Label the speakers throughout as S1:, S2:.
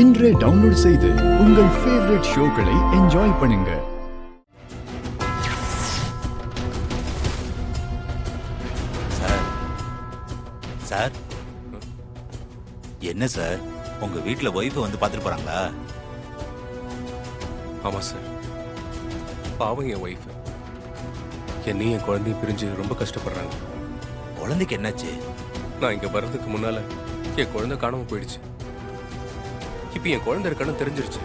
S1: இன்றே டவுன்லோட் செய்து உங்கள் ஃபேவரட் ஷோக்களை என்ஜாய் பண்ணுங்க.
S2: சார் என்ன சார் உங்க வீட்டுல ஒய்ஃபை வந்து பார்த்துட்டு போறாங்களா?
S3: ஆமா சார், பாவம் என் ஒய்ஃப் என்னையும் என் குழந்தையும் பிரிஞ்சு ரொம்ப கஷ்டப்படுறாங்க.
S2: குழந்தைக்கு என்னாச்சு?
S3: நான் இங்க வர்றதுக்கு முன்னால என் குழந்தை காணாம போயிடுச்சு. இப்ப என் குழந்தை இருக்கான்னு தெரிஞ்சிருச்சு.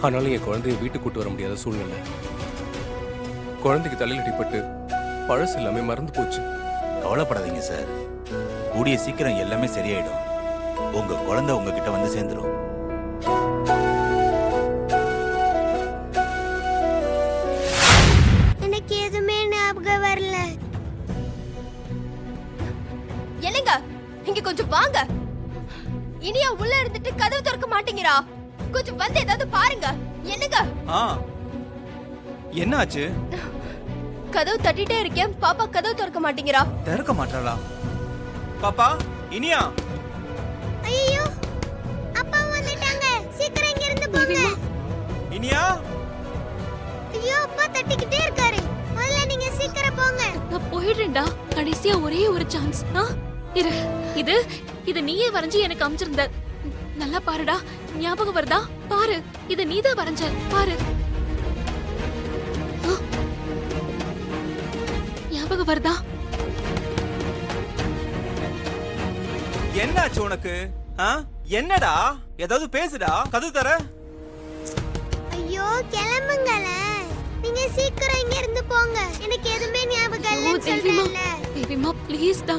S3: ஆனாலும் என் குழந்தைய வீட்டுக்கு கூட்டு வர முடியாத சூழ்நிலை. குழந்தைக்கு தலையில் அடிபட்டு பழசு எல்லாமே மறந்து போச்சு.
S2: கவலைப்படாதீங்க சார், கூடிய சீக்கிரம் எல்லாமே சரியாயிடும். உங்க குழந்தை உங்ககிட்ட வந்து சேர்ந்துடும்.
S4: எனக்கு எதுவுமே ஞாபகம் வரல.
S5: என்னங்க இங்க கொஞ்சம் வாங்க. இனியா உள்ள இருந்துட்டு கதவு திறக்க மாட்டேங்கிறா. கொஞ்சம் வந்து ஏதாவது பாருங்க. என்னங்க
S6: என்ன ஆச்சு?
S5: கதவு தட்டிட்டே இருக்கேன், பாப்பா கதவு திறக்க மாட்டேங்கிறா.
S6: திறக்க மாட்டாளா? பாப்பா இனியா.
S4: ஐயோ அப்பா வந்துட்டாங்க, சீக்கிரம் இங்க இருந்து போங்க.
S6: இனியா.
S4: ஐயோ அப்பா தட்டிக்கிட்டே இருக்காரு, முதல்ல நீங்க சீக்கிரம் போங்க.
S7: நான் போயிடுறேன்டா, கடைசியா ஒரே ஒரு சான்ஸ். இரு, இது நீயே வரைஞ்சி எனக்கு அமைச்சிருந்த. நல்லா பாருடா, ஞாபகம் வருதா? பாரு, இது நீதான் வரைஞ்ச, பாரு. ஞாபகம் வருதா?
S6: என்னாச்சு உனக்கு? என்னடா, ஏதாவது பேசுடா, கதவு தர.
S4: ஐயோ கிளம்புங்களே, நீங்க சீக்கிரம் இங்க இருந்து போங்க. எனக்கு எதுவுமே ஞாபகம் இல்லன்னு சொல்றேன்ல.
S7: தேவிமா ப்ளீஸ் டா,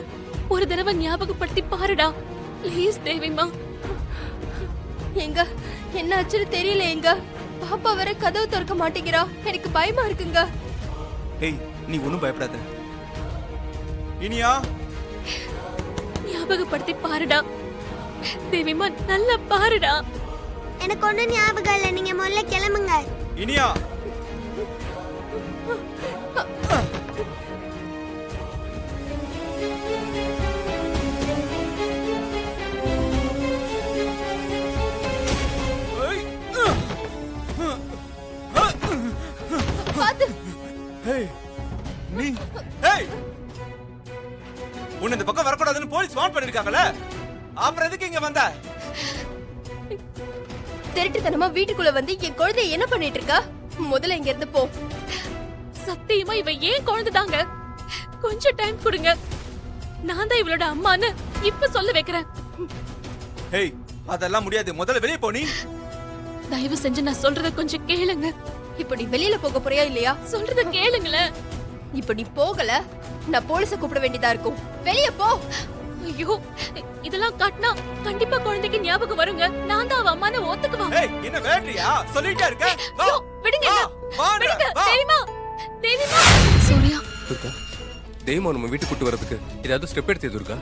S7: ஒரு தடவை ஞாபகப்படுத்தி பாருடா ப்ளீஸ். தேவிமா
S5: எங்க என்னாச்சுன்னு தெரியல. எங்க பாப்பா வர கதவு திறக்க மாட்டேங்கிறா. எனக்கு பயமா இருக்குங்க.
S6: ஏய் நீ ஒண்ணும் பயப்படாத. இனியா
S7: ஞாபகப்படுத்தி பாருடா தேவிமா, நல்லா பாருடா.
S4: எனக்கு ஒண்ணும் ஞாபகம் இல்ல, நீங்க முதல்ல கிளம்புங்க.
S6: இனியா. உன்னை இந்த பக்கம் வரக்கூடாதுன்னு போலீஸ் வார்ன் பண்ணிருக்காங்கல்ல, அப்புறம் எதுக்கு இங்க வந்த?
S5: திருட்டுத்தனமா வீட்டுக்குள்ள வந்து என் குழந்தைய என்ன பண்ணிட்டு இருக்கா? முதல்ல இங்க இருந்து போ.
S7: சத்தியமா இவ ஏன் குழந்தைதாங்க, கொஞ்சம் டைம் கொடுங்க. நான் தான் இவளோட அம்மான்னு இப்ப சொல்ல வைக்கிறேன்.
S6: ஏய் அதெல்லாம் முடியாது, முதல்ல வெளியே போ. நீ
S7: தயவு செஞ்சு நான் சொல்றத கொஞ்சம் கேளுங்க.
S5: இப்ப நீ வெளியில போக போறியா இல்லையா?
S7: சொல்றத கேளுங்களேன்.
S5: இப்ப நீ போகல, நான் போலீஸ கூப்பிட வேண்டியதா இருக்கும். வெளிய போ.
S7: ஐயோ, இதெல்லாம் காட்டினா கண்டிப்பா குழந்தைக்கு ஞாபகம் வருங்க. நான் தான் அவ அம்மான்னு ஒத்துக்குவாங்க.
S6: ஏய் என்ன வேட்றியா? சொல்லிட்டே இருக்க. வா
S7: விடுங்க,
S6: வா
S7: விடுங்க. தேவிமா, தேவிமா. சூர்யா,
S3: துர்கா, தேவிமா நம்ம வீட்டுக்கு கூட்டு வரதுக்கு ஏதாவது ஸ்டெப் எடுத்து துர்கா?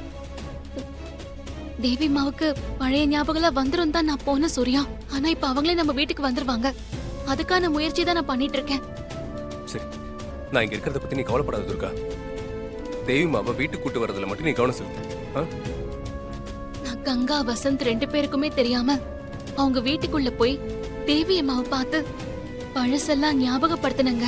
S7: தேவிமாவுக்கு பழைய ஞாபகம் வந்துரும் தான் நான் போன சூர்யா. ஆனா இப்ப அவங்களே நம்ம வீட்டுக்கு வந்துருவாங்க. அதுக்கான முயற்சி தான் நான் பண்ணிட்டு இருக்கேன்.
S3: சரி, நான் இங்க இருக்கிறத பத்தி நீ கவலைப்படாத துர்கா. தேவிமாவை வீட்டுக்கு கூட்டு வரதுல மட்டும் நீ கவனம் செலுத்த.
S7: நான் கங்கா வசந்த் 2 பேருக்குமே தெரியாம அவங்க வீட்டுக்குள்ள போய் தேவி அம்மாவை பார்த்து பழசெல்லாம் ஞாபகப்படுத்தினங்க.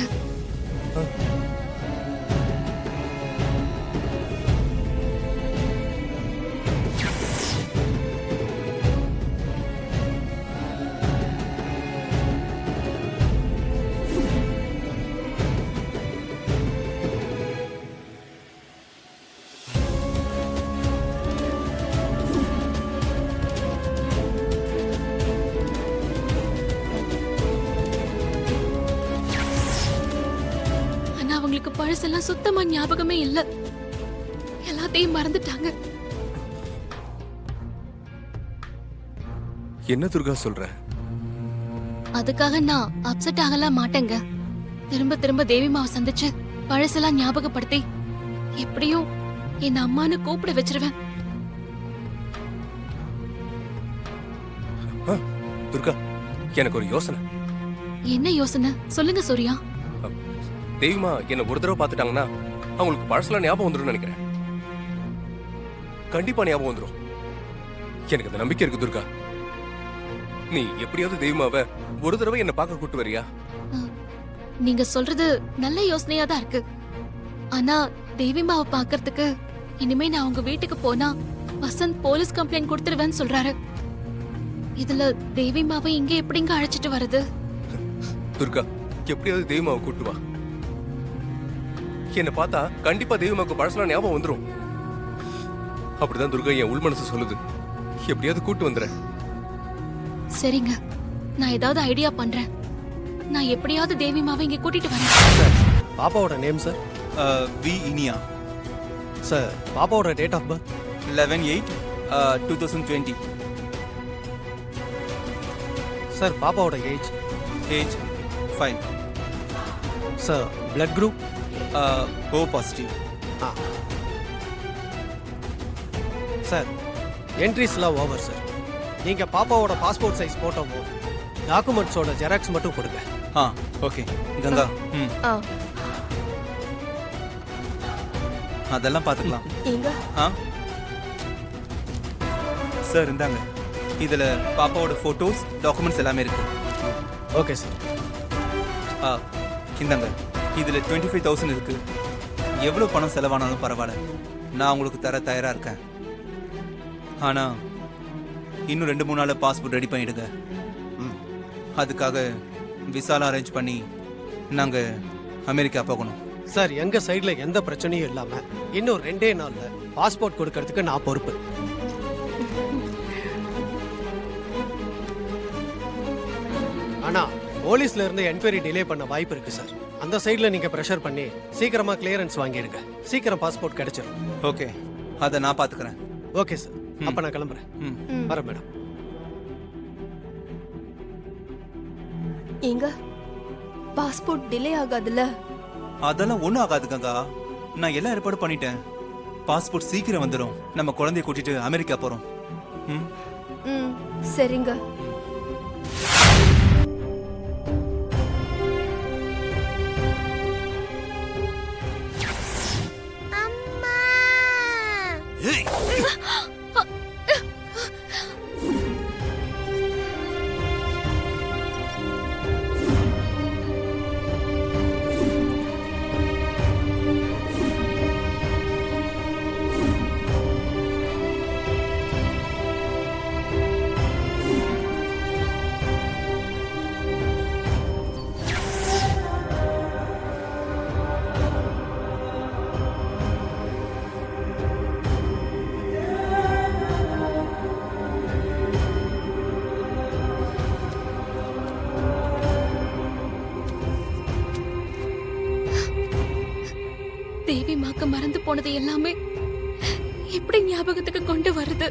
S7: அவங்களுக்கு பழசெல்லாம் சுத்தமா ஞாபகமே இல்ல, எல்லாத்தையும் மறந்துட்டாங்க.
S3: என்ன துர்கா சொல்ற?
S7: அதுக்காக நான் அப்செட் ஆகலாம் மாட்டேங்க. திரும்ப திரும்ப தேவிமாவை சந்திச்சு பழசெல்லாம் ஞாபகப்படுத்தி எப்படியும் என் அம்மான்னு கூப்பிட வச்சிருவேன்.
S3: துர்கா, எனக்கு ஒரு யோசனை.
S7: என்ன யோசனை சொல்லுங்க சூர்யா.
S3: தெய்வமா என்ன ஒரு தடவை பார்த்துட்டாங்கன்னா அவங்களுக்கு பழசெல்லாம் ஞாபகம் வந்துடும் நினைக்கிறேன். கண்டிப்பா ஞாபகம் வந்துடும். எனக்கு அந்த நம்பிக்கை இருக்கு துர்கா. நீ எப்படியாவது தெய்வமாவ ஒரு தடவை என்ன பார்க்க கூட்டு வரியா?
S7: நீங்க சொல்றது நல்ல யோசனையா தான் இருக்கு. ஆனா தேவிமாவை பாக்குறதுக்கு இனிமே நான் உங்க வீட்டுக்கு போனா வசந்த் போலீஸ் கம்ப்ளைண்ட் கொடுத்துருவேன்னு சொல்றாரு. இதுல தேவிமாவை இங்க எப்படிங்க அழைச்சிட்டு வருது?
S3: துர்கா, எப்படியாவது தெய்வமாவை கூட்டு வா. என்ன பார்த்தா கண்டிப்பா தெய்வமாவுக்கு பழசெல்லாம் ஞாபகம் வந்துரும். அப்படிதான் துர்கா என் உள் மனசு சொல்லுது. எப்படியாவது கூட்டு வந்துறேன்.
S7: சரிங்க, நான் ஏதாவது ஐடியா பண்றேன். நான் எப்படியாவது தேவிமாவை இங்க கூட்டிட்டு வரேன்.
S8: சார் பாப்பாவோட name sir?
S6: V Iniya.
S8: Sir பாப்பாவோட டேட் ஆஃப் பர்த்?
S6: 11/8/2020.
S8: சார் பாப்பாவோட age?
S6: Age 5.
S8: Sir blood group?
S6: O positive.
S8: ஆ சார் என்ட்ரிஸ்லாம் ஓவர் சார். நீங்கள் பாப்பாவோட பாஸ்போர்ட் சைஸ் ஃபோட்டோவும் டாக்குமெண்ட்ஸோட ஜெராக்ஸ் மட்டும் கொடுங்க.
S6: ஓகே கங்கா.
S5: ஆ
S6: அதெல்லாம் பார்த்துக்கலாம்.
S5: எங்க
S6: சார் இந்தாங்க, இதில் பாப்பாவோட ஃபோட்டோஸ் டாக்குமெண்ட்ஸ் எல்லாமே இருக்கு.
S8: Okay sir.
S6: இந்தாங்க, இதில் 25,000 இருக்கு. எவ்வளோ பணம் செலவானாலும் பரவாயில்ல, நான் உங்களுக்கு தர தயாராக இருக்கேன். ஆனால் இன்னும் 2-3 நாள் பாஸ்போர்ட் ரெடி பண்ணிடுங்க. அதுக்காக விசாலாம் அரேஞ்ச் பண்ணி நாங்கள் அமெரிக்கா போகணும்.
S8: சார் எங்கள் சைடில் எந்த பிரச்சனையும் இல்லாமல் இன்னும் 2 நாளில் பாஸ்போர்ட் கொடுக்கறதுக்கு நான் பொறுப்பு. ஆனால் போலீஸ்ல இருந்து என்கொயரி டிலே பண்ண வாய்ப்பு இருக்கு சார். அந்த சைடில் நீங்கள் ப்ரெஷர் பண்ணி சீக்கிரமா கிளியரன்ஸ் வாங்கிடுங்க. சீக்கிரம் பாஸ்போர்ட் கிடைச்சிடும்.
S6: ஓகே, அதை நான் பார்த்துக்கிறேன்.
S8: ஓகே சார், அப்போ நான் கிளம்புறேன். வரேன் மேடம்.
S5: எங்க பாஸ்போர்ட் டிலே ஆகாதுல்ல?
S6: அதெல்லாம் ஒன்றும் ஆகாது கங்கா, நான் எல்லாம் ஏற்பாடு பண்ணிட்டேன். பாஸ்போர்ட் சீக்கிரம் வந்துடும். நம்ம குழந்தைய கூட்டிட்டு அமெரிக்கா போகிறோம்.
S5: ம் சரிங்க.
S4: அம்மா
S7: தேவிமாக்கு மறந்து போனது எல்லாமே எப்படி ஞாபகத்துக்கு கொண்டு வருது?